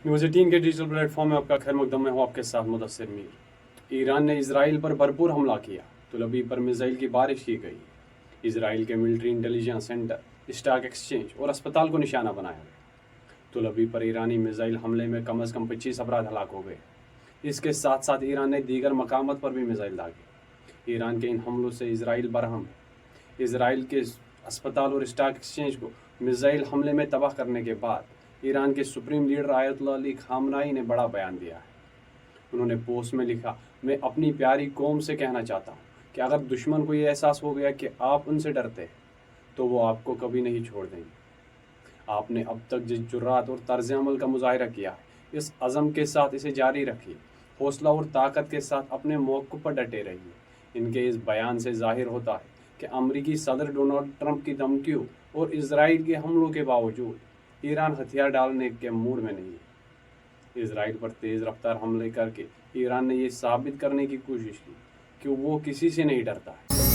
News 18 के digital platform में आपका खैर मकदम में हूँ, आपके साथ मुदस्सिर मीर। ईरान ने इसराइल पर भरपूर हमला किया, तुलबी पर मिसाइल की बारिश की गई। इसराइल के military intelligence centre, stock exchange और अस्पताल को निशाना बनाया गया। तुलबी पर ईरानी मिसाइल हमले में कम से कम 25 अफराद हलाक हो गए। इसके साथ साथ ईरान ने दीगर मकामात पर भी मिसाइल दागे। ईरान के इन हमलों से इसराइल बरहम है। इसराइल के अस्पताल और स्टॉक एक्सचेंज को मिसाइल हमले में तबाह करने के बाद ईरान के सुप्रीम लीडर आयतुल्लाह अली खामनाई ने बड़ा बयान दिया है। उन्होंने पोस्ट में लिखा, मैं अपनी प्यारी कौम से कहना चाहता हूँ कि अगर दुश्मन को ये एहसास हो गया कि आप उनसे डरते हैं तो वो आपको कभी नहीं छोड़ देंगे। आपने अब तक जिस जुर्रात और तर्ज अमल का मुजाहिरा किया है, इस अज़म के साथ इसे जारी रखिए। हौसला और ताकत के साथ अपने मौक़िफ़ पर डटे रहिए। इनके इस बयान से ज़ाहिर होता है कि अमरीकी सदर डोनाल्ड ट्रंप की धमकियों और इजराइल के हमलों के बावजूद ईरान हथियार डालने के मूड में नहीं है। इसराइल पर तेज़ रफ्तार हमले करके ईरान ने ये साबित करने की कोशिश की कि वो किसी से नहीं डरता है।